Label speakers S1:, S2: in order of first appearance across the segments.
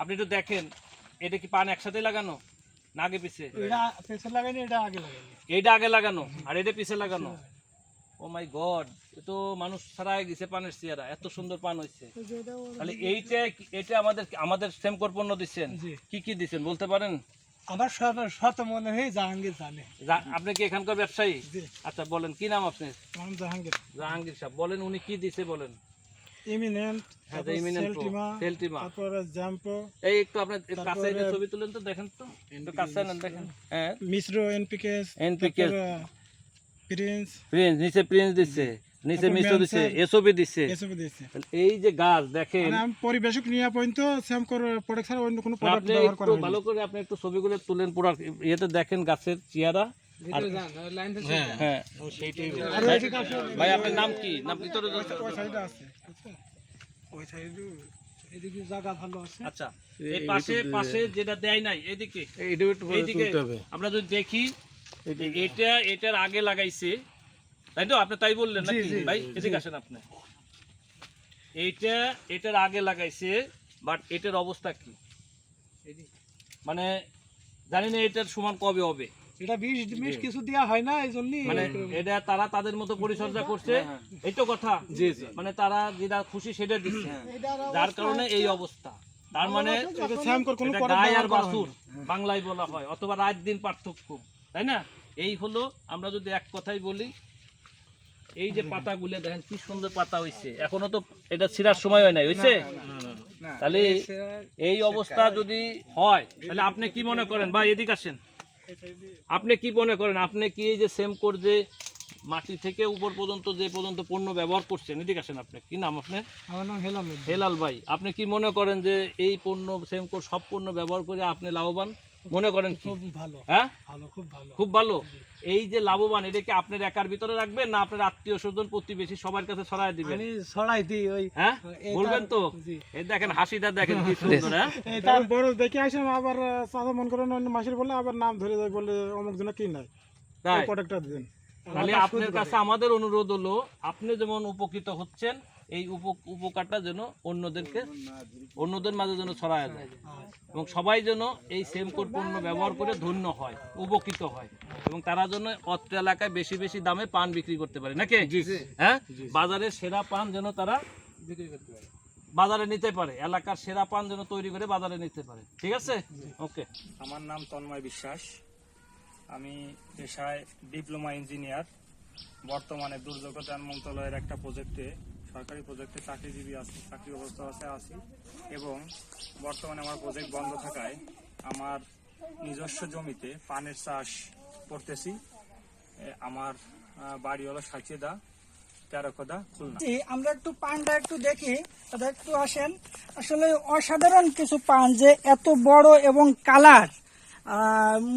S1: আপনি একটু দেখেন এটা কি পান একসাথে লাগানো না আগে পিছে?
S2: এটা পিছে লাগাইনি, এটা আগে লাগাইনি।
S1: এইটা আগে লাগানো আর এটা পিছে লাগানো। ও মাই গড, এ তো মানুষ ছাড়াই গেছে পানের চেহারা, এত সুন্দর পান হয়েছে। তাহলে এটা আমাদের সেমকোর পণ্য দিচ্ছেন,
S2: জি।
S1: কি কি দিচ্ছেন বলতে পারেন?
S2: আমার শত মনে হয় জাহাঙ্গীর জানে।
S1: আপনি কি এখানকার ব্যবসায়ী?
S2: জি।
S1: আচ্ছা বলেন কি নাম আপনার?
S2: নাম জাহাঙ্গীর।
S1: জাহাঙ্গীর সাহেব, বলেন উনি কি দিছে বলেন।
S2: ইমিনেন্ট,
S1: হ্যাঁ,
S2: তারপর
S1: ইমিনেন্ট প্রো,
S2: সেলটিমা,
S1: সেলটিমা।
S2: তারপরে জাম্পো,
S1: এই একটু আপনার কাছে
S2: তারপরে
S1: এনে ছবি তুলেন তো, দেখেন তো একটু কাছে নেন দেখেন। হ্যাঁ,
S2: মিশ্র এনপিকেস,
S1: NPKS,
S2: প্রিন্স,
S1: প্রিন্স নিচে প্রিন্স দিচ্ছে, নিচে
S2: তারপর
S1: মিশ্র দিচ্ছে,
S2: ম্যানসার,
S1: এসওবি দিচ্ছে।
S2: এসব দিয়েছে।
S1: এই যে গাছ দেখেন,
S2: মানে আমি পরিবেশক নিয়ে পর্যন্ত স্যামকোর প্রোডাক্ট ছাড়া অন্য কোনো প্রোডাক্ট
S1: আপনি
S2: ব্যবহার
S1: একটু
S2: করা হয়নি।
S1: ভালো করে আপনি একটু ছবিগুলো তুলেন পুরো ইয়েতে দেখেন গাছের চেহারা। আর হ্যাঁ
S2: আর ওইদিকে আসলে
S1: ভাই আপনার নাম কি? নাম ভিতরে
S2: ওই সাইডে আছে, বুঝছেন? ওই সাইডে এদিকে জায়গা ভালো আছে।
S1: আচ্ছা, এই পাশে পাশে যেটা দেয় নাই এদিকে, এইদিকে আমরা যদি দেখি এটার আগে লাগাইছে, তাই তো? আপনি তাই বললেন নাকি ভাই? এদিকে আসেন আপনি। এটার আগে লাগাইছে, বাট এটার অবস্থা কি মানে জানি না এটার সমান কবে হবে।
S2: এটা 20 কিছু দেয়া হয় না, এই জন্যই
S1: মানে এটা তারা তাদের মতো পরিচর্যা করছে, এই তো কথা। মানে তারা যেটা খুশি সেটা দিচ্ছে, যার কারণে এই অবস্থা। তার মানে
S2: স্যামকোর কোনো
S1: এটা
S2: প্রোডাক্ট
S1: গাই আর
S2: ব্যবহার করা
S1: বাছুর
S2: হয়নি।
S1: বাংলায় বলা হয়, অথবা রাত দিন পার্থক্য, তাই না? এই হলো, আমরা যদি এক কথাই বলি, এই যে পাতাগুলো দেখেন কি সুন্দর পাতা হইছে, এখনো তো এটা ছিঁড়ার সময় হয় নাই, হইছে? তাহলে এই অবস্থা যদি হয় তাহলে আপনি কি মনে করেন ভাই? এদিকে আসেন। আপনি কি মনে করেন, আপনি কি এই যে সেমকোর যে মাটি থেকে উপর পর্যন্ত যে পর্যন্ত পণ্য ব্যবহার করছেন, এদিকে আসেন। আপনি কি নাম আপনার?
S2: আমার নাম হেলাল।
S1: হেলাল ভাই, আপনি কি মনে করেন যে এই পণ্য সেমকোর সব পণ্য ব্যবহার করে আপনি লাভবান মনে করেন কি?
S2: খুব ভালো,
S1: হ্যাঁ,
S2: ভালো, খুব ভালো।
S1: খুব ভালো। এই যে লাভবান, এটা কি আপনার একার ভিতরে রাখবেন না আপনার আত্মীয় স্বজন প্রতিবেশী সবার কাছে ছড়াই দিবেন?
S2: আমি ছড়াই দিই ওই।
S1: হ্যাঁ, বলবেন তো?
S2: জি।
S1: এই দেখেন হাসিটা দেখেন কি সুন্দর। হ্যাঁ,
S2: এই তার বড় দেখে আসেন, আবার চাচা মন করেন অন্য মাসের বলে আবার নাম ধরে যায়, বলে অমুক জন্য কি নাই
S1: তাই
S2: প্রোডাক্টটা দিন।
S1: তাহলে আপনার কাছে আমাদের অনুরোধ হলো, আপনি যেমন উপকৃত হচ্ছেন, এই উপকারটা যেন অন্যদের মাঝে যেন ছড়ায় যায়, এবং সবাই যেন এই সেমকোর পণ্য ব্যবহার করে ধন্য হয়, উপকৃত হয়, এবং তারা যেন অত্র এলাকায় বেশি বেশি দামে পান বিক্রি করতে পারে নাকি? হ্যাঁ, বাজারের সেরা পান যেন তারা বাজারে নিতে পারে, এলাকার সেরা পান যেন তৈরি করে বাজারে নিতে পারে। ঠিক আছে, ওকে।
S3: আমার নাম তন্ময় বিশ্বাস, আমি পেশায় ডিপ্লোমা ইঞ্জিনিয়ার। বর্তমানে দুর্যোগ ত্রাণ মন্ত্রণালয়ের একটা সরকারি প্রজেক্টে চাকরি অবস্থায় আছি, এবং বর্তমানে আমার প্রজেক্ট বন্ধ থাকায় আমার নিজস্ব জমিতে পানের চাষ করতেছি। আমার বাড়ি হলো সাচিদা, তেরোখোদা, খুলনা।
S4: আমরা একটু পানটা একটু দেখি, দাদা একটু আসেন। আসলে অসাধারণ কিছু পান, যে এত বড় এবং কালার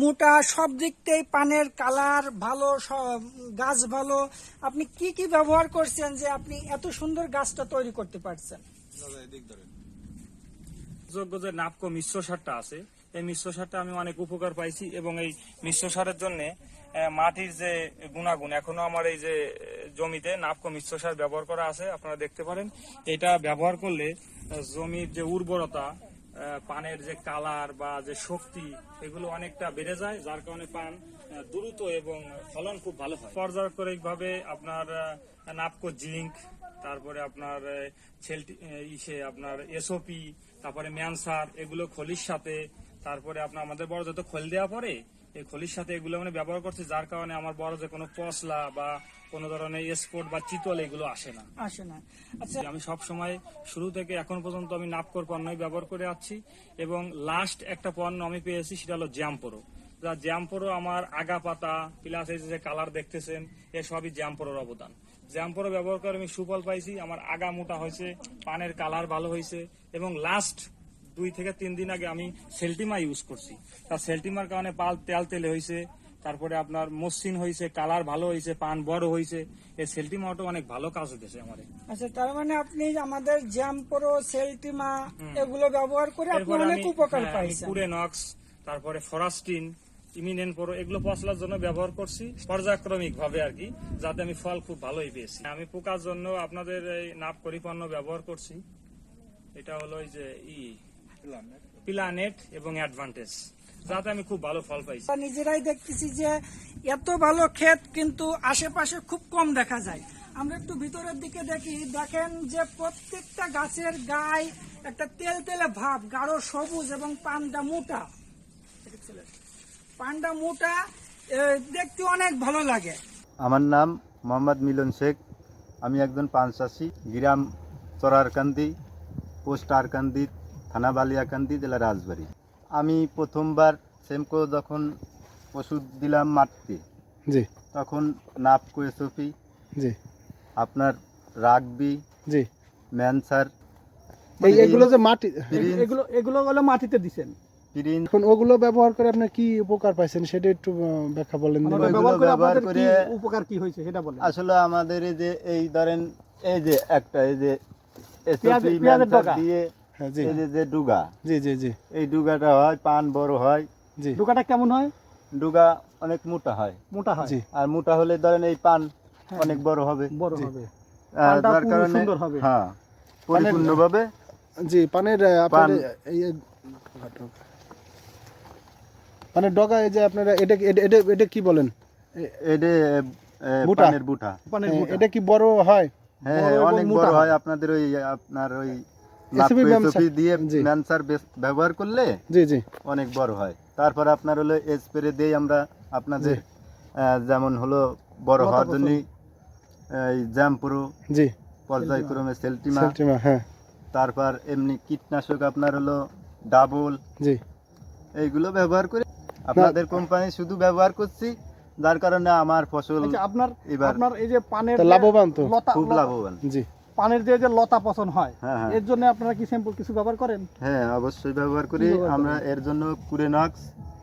S4: মোটা, সব দিক থেকে পানের কালার ভালো, গাছ ভালো। আপনি কি কি ব্যবহার করছেন যে আপনি এত সুন্দর গাছটা তৈরি করতে পারছেন?
S3: যোগ্য যে নাপকো মিশ্র সারটা আছে, এই মিশ্র সারটা আমি অনেক উপকার পাইছি, এবং এই মিশ্র সারের জন্য মাটির যে গুণাগুণ, এখনো আমার এই যে জমিতে নাপকো মিশ্র সার ব্যবহার করা আছে, আপনারা দেখতে পারেন। এটা ব্যবহার করলে জমির যে উর্বরতা, পানের যে কালার বা যে শক্তি, এগুলো অনেকটা বেড়ে যায়, যার কারণে পান দ্রুত এবং ফলন খুব ভালো হয়। পর্যায়ক্রমিকভাবে আপনার নাপকো জিঙ্ক, তারপরে আপনার আপনার এসওপি, তারপরে ম্যানসার, এগুলো খলির সাথে, তারপরে আপনার আমাদের বড় যত খোল দেওয়া পরে এই খলির সাথে এগুলো মানে ব্যবহার করছে, যার কারণে আমার বড় যে কোনো পশলা বা কোনো ধরনের স্পট বা চিতল এগুলো আসে না।
S4: আচ্ছা,
S3: আমি সব সময় শুরু থেকে এখন পর্যন্ত আমি নাপকোর পণ্যই ব্যবহার করে আসছি, এবং লাস্ট একটা পণ্য আমি পেয়েছি, সেটা হলো জ্যাম্পোরো। জ্যাম্পোরো আমার আগা পাতা প্লাস এই যে কালার দেখতেছেন, এ সবই জ্যাম্পোরোর অবদান। জ্যাম্পোরো ব্যবহার করে আমি সুফল পাইছি, আমার আগা মোটা হয়েছে, পানের কালার ভালো হয়েছে, এবং লাস্ট 2 থেকে 3 দিন আগে আমি সেলটিমা ইউজ করছি। তার সেলটিমার কারণে পাল তেলে হয়েছে, তারপরে আপনার মসৃণ হয়েছে, কালার ভালো হয়েছে, পান বড় হয়েছে। এই সেলটিমাটা অনেক ভালো কাজ হতেছে আমার।
S4: আচ্ছা, তার মানে আপনি আমাদের জ্যাম্পোরো, সেলটিমা এগুলো ব্যবহার করে আপনি অনেক উপকার পাইছেন।
S3: পুরেনক্স, তারপরে ফরাস্টিন, ইমিনেন্ট প্রো, এগুলো পচলার জন্য ব্যবহার করছি পর্যায়ক্রমিক ভাবে আর কি, যাতে আমি ফল খুব ভালোই পেয়েছি। আমি পোকার জন্য আপনাদের এই নাপকরি পণ্য ব্যবহার করছি। এটা হলো এই যে প্ল্যানেট এবং অ্যাডভান্টেজ, যাতে আমি খুব ভালো ফল পাইছি।
S4: আমরা নিজেরাই দেখতেছি যে এত ভালো ক্ষেত কিন্তু আশেপাশে খুব কম দেখা যায়। আমরা একটু ভিতরের দিকে দেখি, দেখেন যে প্রত্যেকটা গাছের গায়ে একটা তেল তেলে ভাব, গাঢ় সবুজ এবং পানটা মোটা। পানটা মোটা, দেখতে অনেক ভালো লাগে।
S5: আমার নাম মোহাম্মদ মিলন শেখ। আমি একজন পান চাষি, গ্রাম চরারকান্দি, পোস্ট আরকান্দি, থানা বালিয়াকান্দি, জেলা রাজবাড়ী। আমি প্রথমবার সেমকো যখন ওষুধ দিলাম মাটিতে,
S6: জি
S5: তখন নাপকো এসওপি,
S6: জি
S5: আপনার রাগবি,
S6: জি
S5: ম্যানসার,
S6: এগুলো যে মাটি,
S4: এগুলো হলো মাটিতে দিছেন।
S5: প্রিন্স,
S6: এখন ওগুলো ব্যবহার করে আপনি কি উপকার পাইছেন সেটা একটু ব্যাখ্যা বলেন।
S5: ওইগুলো ব্যবহার করে
S4: উপকার কি হয়েছে সেটা বলেন।
S5: আসলে আমাদের এই যে এই ধরেন এই যে একটা এই যে
S4: পেঁয়াজের
S5: এসওপি ম্যানসার
S4: ডগা।
S5: দিয়ে
S6: হ্যাঁ, জি
S5: এই যে ডুগা,
S6: জি জি জি
S5: এই ডুগাটা হয়, পান বড় হয়।
S6: জি
S4: ডোকাটা কেমন হয়?
S5: ডুগা অনেক মোটা হয়,
S4: মোটা হয়।
S6: জি
S5: আর মোটা হলে ধরেন এই পান অনেক বড় হবে,
S4: বড়
S6: জি।
S4: হবে।
S5: যার
S4: পানটা পুরো
S5: কারণে
S4: সুন্দর হবে।
S5: হ্যাঁ পরিপূর্ণভাবে
S6: জি পানের আপনার এই পানের ডগা, এই যে আপনারা এটা এটা এটা কি বলেন?
S5: এডে
S6: বুটা।
S5: পানের বুটা।
S6: এটা কি বড় হয়?
S5: হ্যাঁ
S6: বড় এবং
S5: অনেক
S6: মোটা
S5: বড়
S6: হয়।
S5: হয়। আপনাদের ওই আপনার ওই
S6: SOP
S5: এসওপি দিয়ে
S6: জি।
S5: ম্যানসার ব্যবহার করলে
S6: জি জি
S5: অনেক বড় হয়। তারপর আপনার হলো স্প্রে দিয়ে আমরা আপনাদের যেমন হলো বড় হওয়ার জন্য এই জ্যাম্পুরো,
S6: জি
S5: পর্যায়ক্রমে সেলটিমা,
S6: সেন্টিমা, হ্যাঁ
S5: তারপর এমনি কীটনাশক আপনার হলো ডাবল,
S6: জি
S5: এইগুলো ব্যবহার করে আপনাদের কোম্পানি শুধু ব্যবহার করছি, যার কারণে আমার ফসল
S7: আপনার
S5: এবার
S7: আপনার এই যে পানের
S6: তো
S7: যে
S6: লাভবান তো।
S7: লতা
S5: খুব লাভবান।
S6: জি
S7: পানের যে লতা পচন হয়,
S5: হ্যাঁ হ্যাঁ
S7: এর জন্য আপনারা কি শ্যাম্পু কিছু ব্যবহার করেন?
S5: হ্যাঁ অবশ্যই ব্যবহার করি
S7: কি ব্যবহার
S5: আমরা। এর জন্য কুরেনক্স,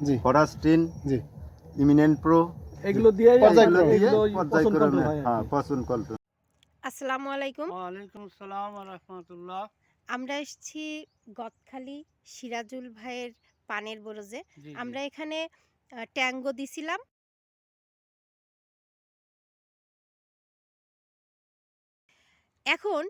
S6: জি
S5: ফরাস্টিন,
S6: জি
S5: ইমিনেন্ট প্রো,
S7: এগুলো দিয়ে
S6: পর্যায়ক্রমে।
S7: এগুলো পচন
S5: পর্যায়ক্রমে
S7: control হয় আর
S5: হ্যাঁ
S7: কি।
S5: পচন কন্ট্রোল।
S8: আসসালামু আলাইকুম।
S7: ওয়ালাইকুম আসসালাম ওয়া রাহমাতুল্লাহ।
S8: আমরা এসেছি গদখালি সিরাজুল ভাইয়ের পানের বরজে।
S7: জি, জি।
S8: আমরা এখানে ট্যাঙ্গো দিছিলাম। এখন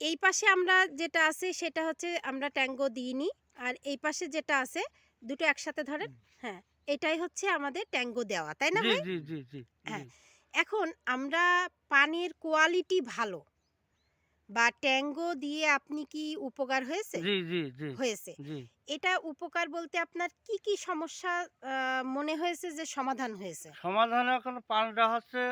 S8: এই পাশে আমরা যেটা আছে সেটা হচ্ছে আমরা ট্যাঙ্গো দিইনি, আর এই পাশে যেটা আছে দুটো একসাথে ধরেন। হ্যাঁ, এটাই হচ্ছে আমাদের ট্যাঙ্গো দেওয়া, তাই না
S7: জি
S8: ভাই?
S7: জি জি জি
S8: হ্যাঁ। এখন আমরা পানের কোয়ালিটি ভালো বা ট্যাঙ্গো দিয়ে আপনি কি উপকার হয়েছে?
S7: জি জি জি
S8: হয়েছে।
S7: জি।
S8: এটা উপকার বলতে আপনার কি কি সমস্যা মনে হয়েছে যে সমাধান হয়েছে?
S7: সমাধান এখন পানটা হচ্ছে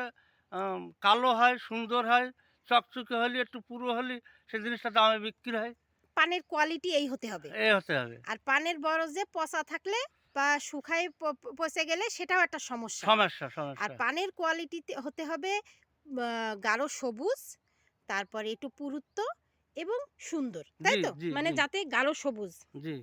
S7: কালো হয়, সুন্দর হয়, চকচকে হলে একটু পুরো হলে সে জিনিসটা দামে বিক্রি হয়।
S8: পানের কোয়ালিটি এই হতে হবে।
S7: এ হতে হবে।
S8: আর পানের বরজে পচা থাকলে বা শুকায় পচে গেলে সেটাও একটা সমস্যা।
S7: সমস্যা
S8: আর
S7: সমস্যা।
S8: পানের কোয়ালিটি হতে হবে গাঢ় সবুজ, তারপরে একটু পুরুত্ব এবং সুন্দর, তাই
S7: জি,
S8: তো?
S7: জি,
S8: মানে
S7: জি।
S8: যাতে গাঢ় সবুজ।
S7: জি।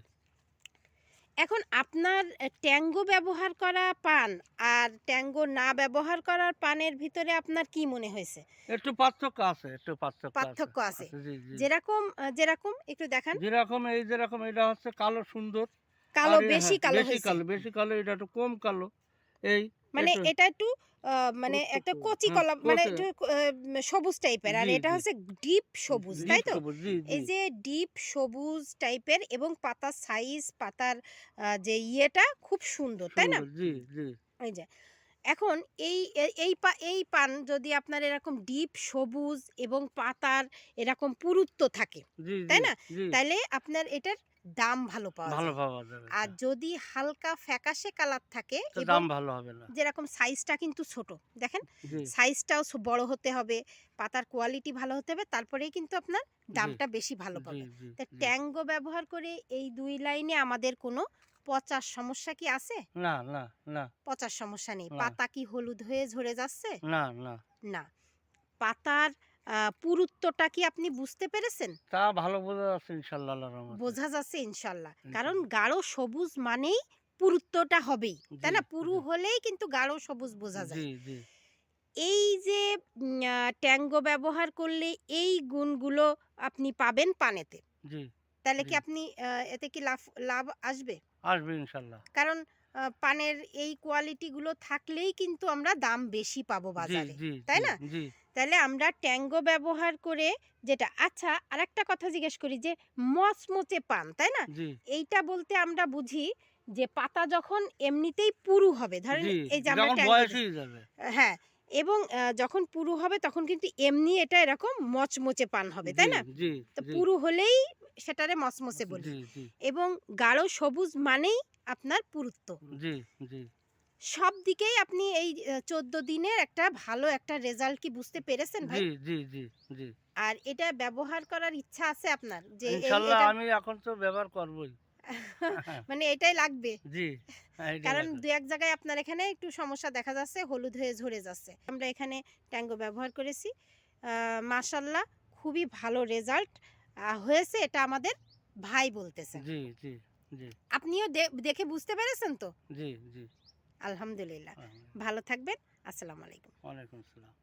S8: এখন আপনার ট্যাঙ্গো ব্যবহার করা পান আর ট্যাঙ্গো না ব্যবহার করার পানের ভিতরে আপনার কি মনে হয়েছে?
S7: একটু পার্থক্য আছে, একটু
S8: পার্থক্য আছে।
S7: জি জি।
S8: যেরকম একটু দেখান।
S7: যেরকম এটা হচ্ছে কালো সুন্দর,
S8: কালো
S7: আর
S8: বেশি
S7: হ্যাঁ,
S8: কালো
S7: বেশি
S8: হয়েছে।
S7: কালো, বেশি কালো, এটা একটু কম কালো। এই
S8: মানে
S7: একটু-
S8: এটা একটু মানে একটা কচি
S7: হ্যাঁ,
S8: কলা, মানে
S7: কচি।
S8: একটু সবুজ টাইপের, আর
S7: জি,
S8: এটা
S7: জি।
S8: হচ্ছে ডিপ সবুজ, তাই
S7: ডিপ
S8: তো?
S7: সবুজ, জি
S8: এই
S7: জি।
S8: যে ডিপ সবুজ টাইপের এবং পাতার সাইজ, পাতার যে ইয়েটা খুব সুন্দর, তাই না?
S7: সুন্দর, জি জি
S8: এই যে এখন এই পান যদি আপনার এরকম ডিপ সবুজ এবং পাতার এরকম পুরুত্ব থাকে,
S7: জি
S8: তাই
S7: জি,
S8: না?
S7: জি।
S8: তাইলে আপনার এটার দাম ভালো পাওয়া
S7: ভালো
S8: যায়।
S7: পাওয়া যাবে।
S8: আর যদি হালকা ফ্যাকাশে কালার থাকে
S7: তো
S8: এবং
S7: দাম ভালো হবে না।
S8: যেরকম সাইজটা কিন্তু ছোট, দেখেন
S7: জি
S8: সাইজটাও বড় হতে হবে, পাতার কোয়ালিটি ভালো হতে হবে, তারপরেই কিন্তু আপনার দামটা বেশি ভালো
S7: জি
S8: পাবে।
S7: জি
S8: তা
S7: জি।
S8: ট্যাঙ্গো ব্যবহার করে এই দুই লাইনে আমাদের কোনো পচার সমস্যা কি আছে?
S7: না না না
S8: পচার সমস্যা নেই।
S7: না।
S8: পাতা কি হলুদ হয়ে ঝরে যাচ্ছে?
S7: না না,
S8: না। পাতার পুরুত্বটা কি আপনি বুঝতে পেরেছেন?
S7: তা ভালো বোঝা যাচ্ছে ইনশাল্লাহ, আল্লাহর রহমতে।
S8: বোঝা যাচ্ছে ইনশাল্লাহ।
S7: জি।
S8: কারণ গাঢ় সবুজ মানেই পুরুত্বটা হবেই, তাই না?
S7: জি,
S8: পুরু
S7: জি।
S8: হলেই কিন্তু গাঢ় সবুজ বোঝা যায়।
S7: জি জি
S8: এই যে ট্যাঙ্গো ব্যবহার করলে এই গুণগুলো আপনি পাবেন পানেতে।
S7: জি।
S8: তাহলে কি
S7: জি।
S8: আপনি এতে কি লাভ লাভ আসবে?
S7: আসবে ইনশাল্লাহ।
S8: কারণ পানের এই কোয়ালিটিগুলো থাকলেই কিন্তু আমরা দাম বেশি পাবো
S7: জি
S8: বাজারে,
S7: জি
S8: তাই না?
S7: জি
S8: তাহলে আমরা ট্যাঙ্গো ব্যবহার করে যেটা, আচ্ছা আরেকটা কথা জিজ্ঞেস করি যে মচমচে পান, তাই না?
S7: জি
S8: এইটা বলতে আমরা বুঝি যে পাতা যখন এমনিতেই পুরু হবে, ধরেন
S7: জি
S8: এই যে আমরা
S7: যখন
S8: ট্যাঙ্গো
S7: বয়স হয়ে যাবে
S8: হ্যাঁ, এবং যখন পুরু হবে তখন কিন্তু এমনি এটা এরকম মচমচে পান হবে, তাই না?
S7: জি
S8: তো
S7: জি
S8: পুরু হলেই সেটারে মচমচে বলি,
S7: জি জি
S8: এবং গাঢ় সবুজ মানেই আপনার পুরুত্ব।
S7: জি জি
S8: সব দিকেই আপনি এই 14 দিনের একটা ভালো একটা রেজাল্ট কি বুঝতে পেরেছেন ভাই?
S7: জি জি জি জি
S8: আর এটা ব্যবহার করার ইচ্ছা আছে আপনার যে
S7: ইনশাল্লাহ আমি এখন তো ব্যবহার করবই।
S8: মানে এটাই লাগবে,
S7: জি এইটাই
S8: কারণ
S7: লাগবে।
S8: দু এক জায়গায় আপনার এখানে একটু সমস্যা দেখা যাচ্ছে, হলুদ হয়ে ঝরে যাচ্ছে। আমরা এখানে ট্যাঙ্গো ব্যবহার করেছি, মাশাল্লাহ খুবই ভালো রেজাল্ট হয়েছে, এটা আমাদের ভাই বলতেছে।
S7: জি জি জি
S8: আপনিও দেখে বুঝতে পেরেছেন তো?
S7: জি জি
S8: আলহামদুলিল্লাহ।
S7: হ্যাঁ,
S8: ভালো থাকবেন। আসসালামু আলাইকুম।
S7: ওয়ালাইকুম আসসালাম।